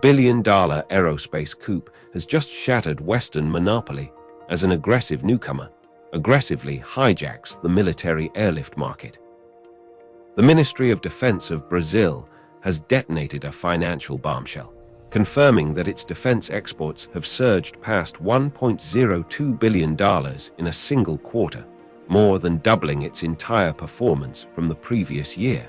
billion-dollar aerospace coup has just shattered Western monopoly as an aggressive newcomer aggressively hijacks the military airlift market. The Ministry of Defense of Brazil has detonated a financial bombshell, confirming that its defense exports have surged past $1.02 billion in a single quarter, more than doubling its entire performance from the previous year.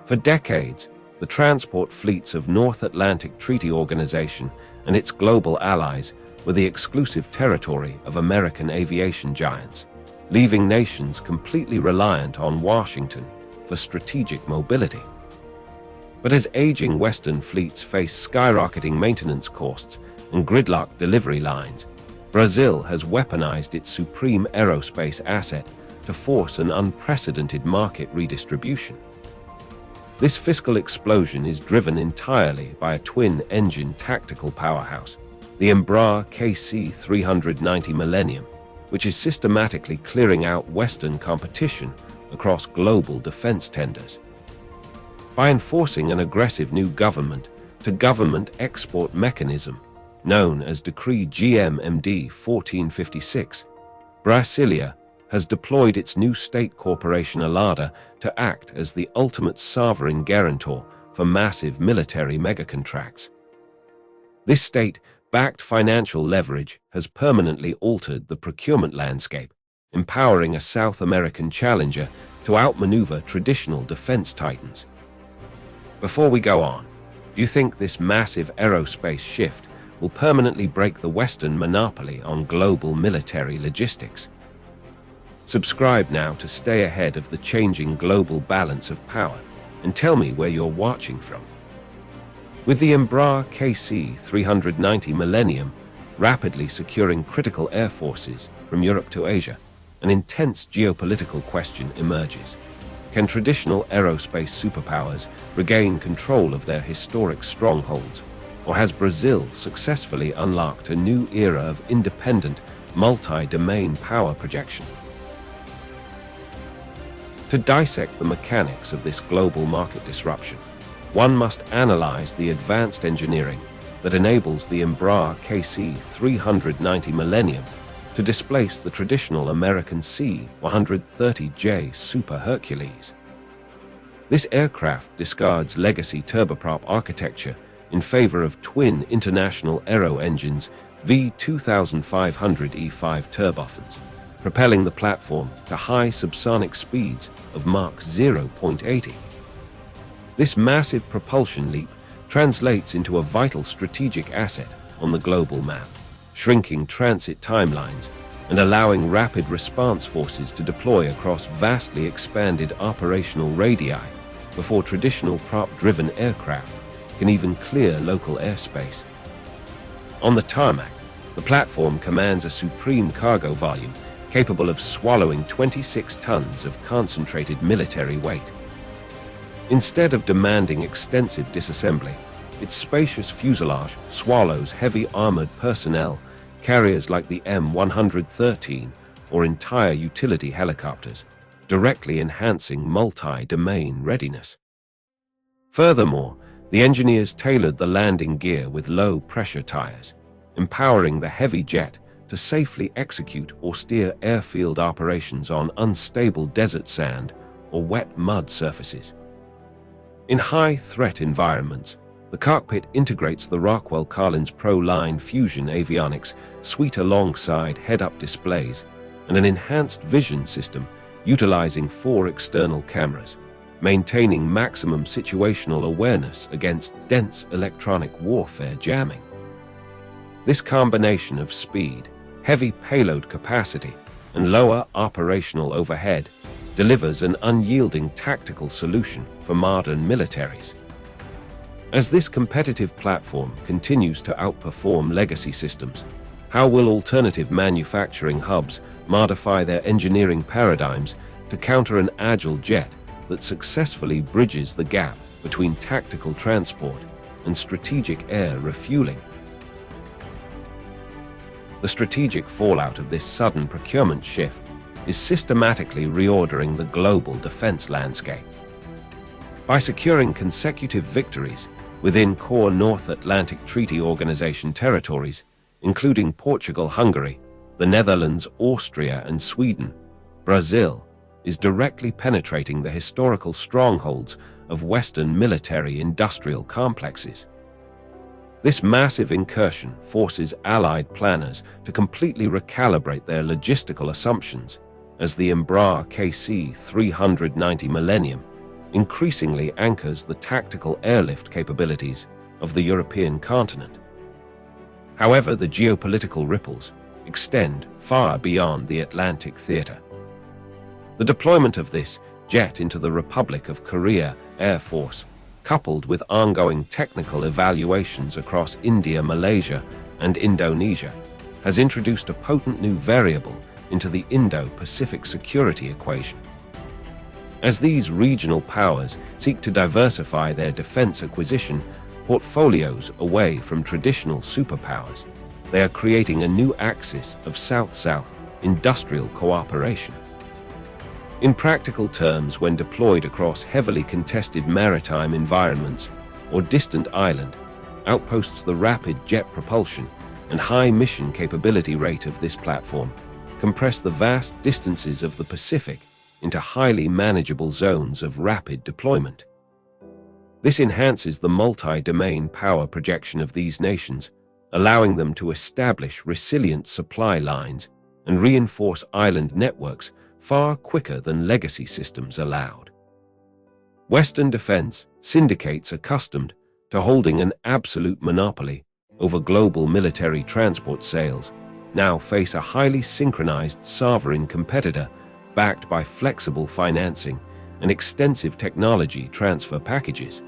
For decades, the transport fleets of North Atlantic Treaty Organization and its global allies were the exclusive territory of American aviation giants, leaving nations completely reliant on Washington for strategic mobility. But as aging Western fleets face skyrocketing maintenance costs and gridlocked delivery lines, Brazil has weaponized its supreme aerospace asset to force an unprecedented market redistribution. This fiscal explosion is driven entirely by a twin-engine tactical powerhouse, the Embraer KC-390 Millennium, which is systematically clearing out Western competition across global defense tenders. By enforcing an aggressive new government-to-government export mechanism known as Decree GMMD 1456, Brasilia has deployed its new state corporation ALADA to act as the ultimate sovereign guarantor for massive military megacontracts. This state-backed financial leverage has permanently altered the procurement landscape, empowering a South American challenger to outmaneuver traditional defense titans. Before we go on, do you think this massive aerospace shift will permanently break the Western monopoly on global military logistics? Subscribe now to stay ahead of the changing global balance of power, and tell me where you're watching from. With the Embraer KC-390 Millennium rapidly securing critical air forces from Europe to Asia, an intense geopolitical question emerges. Can traditional aerospace superpowers regain control of their historic strongholds, or has Brazil successfully unlocked a new era of independent, multi-domain power projection? To dissect the mechanics of this global market disruption, one must analyze the advanced engineering that enables the Embraer KC-390 Millennium to displace the traditional American C130J Super Hercules. This aircraft discards legacy turboprop architecture in favor of twin International Aero Engines V2500E5 turbofans, propelling the platform to high subsonic speeds of Mach 0.80. This massive propulsion leap translates into a vital strategic asset on the global map, shrinking transit timelines and allowing rapid response forces to deploy across vastly expanded operational radii before traditional prop-driven aircraft can even clear local airspace. On the tarmac, the platform commands a supreme cargo volume capable of swallowing 26 tons of concentrated military weight. Instead of demanding extensive disassembly, its spacious fuselage swallows heavy armored personnel, carriers like the M113 or entire utility helicopters, directly enhancing multi-domain readiness. Furthermore, the engineers tailored the landing gear with low-pressure tires, empowering the heavy jet to safely execute austere airfield operations on unstable desert sand or wet mud surfaces. In high-threat environments, the cockpit integrates the Rockwell Collins Pro-Line Fusion avionics suite alongside head-up displays and an enhanced vision system utilizing 4 external cameras, maintaining maximum situational awareness against dense electronic warfare jamming. This combination of speed, heavy payload capacity, and lower operational overhead delivers an unyielding tactical solution for modern militaries. As this competitive platform continues to outperform legacy systems, how will alternative manufacturing hubs modify their engineering paradigms to counter an agile jet that successfully bridges the gap between tactical transport and strategic air refueling? The strategic fallout of this sudden procurement shift is systematically reordering the global defense landscape. By securing consecutive victories, within core North Atlantic Treaty Organization territories, including Portugal, Hungary, the Netherlands, Austria, and Sweden. Brazil is directly penetrating the historical strongholds of Western military-industrial complexes. This massive incursion forces Allied planners to completely recalibrate their logistical assumptions as the Embraer KC-390 Millennium increasingly anchors the tactical airlift capabilities of the European continent. However, the geopolitical ripples extend far beyond the Atlantic theater. The deployment of this jet into the Republic of Korea Air Force, coupled with ongoing technical evaluations across India, Malaysia, and Indonesia, has introduced a potent new variable into the Indo-Pacific security equation. As these regional powers seek to diversify their defense acquisition portfolios away from traditional superpowers, they are creating a new axis of South-South industrial cooperation. In practical terms, when deployed across heavily contested maritime environments or distant island outposts, the rapid jet propulsion and high mission capability rate of this platform compress the vast distances of the Pacific into highly manageable zones of rapid deployment. This enhances the multi-domain power projection of these nations, allowing them to establish resilient supply lines and reinforce island networks far quicker than legacy systems allowed. Western defense syndicates accustomed to holding an absolute monopoly over global military transport sales now face a highly synchronized sovereign competitor backed by flexible financing and extensive technology transfer packages.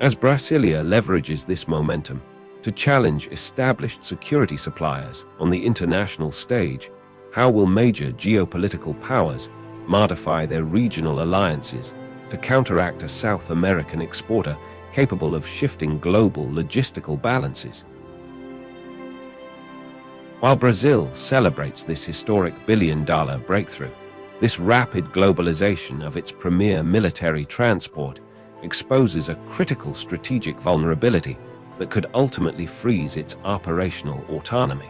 As Brasilia leverages this momentum to challenge established security suppliers on the international stage, how will major geopolitical powers modify their regional alliances to counteract a South American exporter capable of shifting global logistical balances? While Brazil celebrates this historic billion-dollar breakthrough, this rapid globalization of its premier military transport exposes a critical strategic vulnerability that could ultimately freeze its operational autonomy.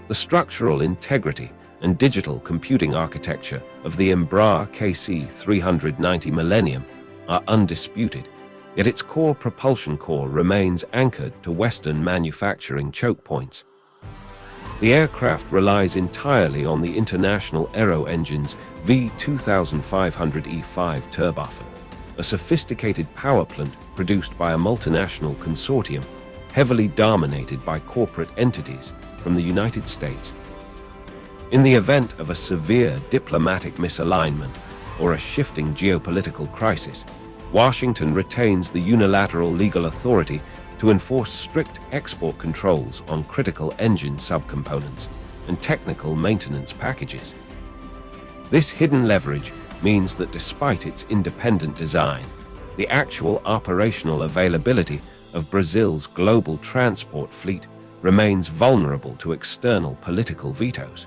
The structural integrity and digital computing architecture of the Embraer KC-390 Millennium are undisputed, yet its core propulsion core remains anchored to Western manufacturing choke points. The aircraft relies entirely on the International Aero Engines V2500E5 turbofan, a sophisticated power plant produced by a multinational consortium heavily dominated by corporate entities from the United States. In the event of a severe diplomatic misalignment or a shifting geopolitical crisis, Washington retains the unilateral legal authority to enforce strict export controls on critical engine subcomponents and technical maintenance packages. This hidden leverage means that despite its independent design, the actual operational availability of Brazil's global transport fleet remains vulnerable to external political vetoes.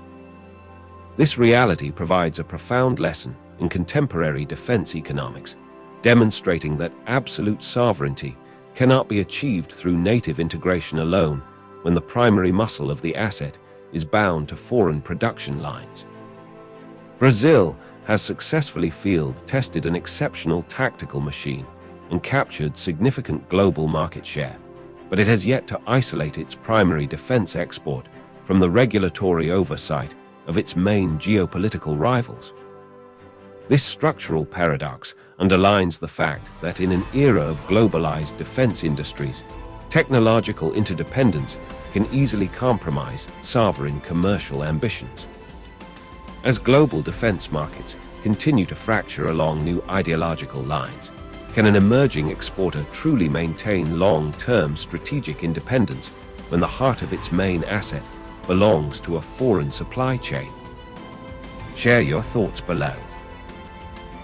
This reality provides a profound lesson in contemporary defense economics, demonstrating that absolute sovereignty cannot be achieved through native integration alone when the primary muscle of the asset is bound to foreign production lines. Brazil has successfully field-tested an exceptional tactical machine and captured significant global market share, but it has yet to isolate its primary defense export from the regulatory oversight of its main geopolitical rivals. This structural paradox underlines the fact that in an era of globalized defense industries, technological interdependence can easily compromise sovereign commercial ambitions. As global defense markets continue to fracture along new ideological lines, can an emerging exporter truly maintain long-term strategic independence when the heart of its main asset belongs to a foreign supply chain? Share your thoughts below.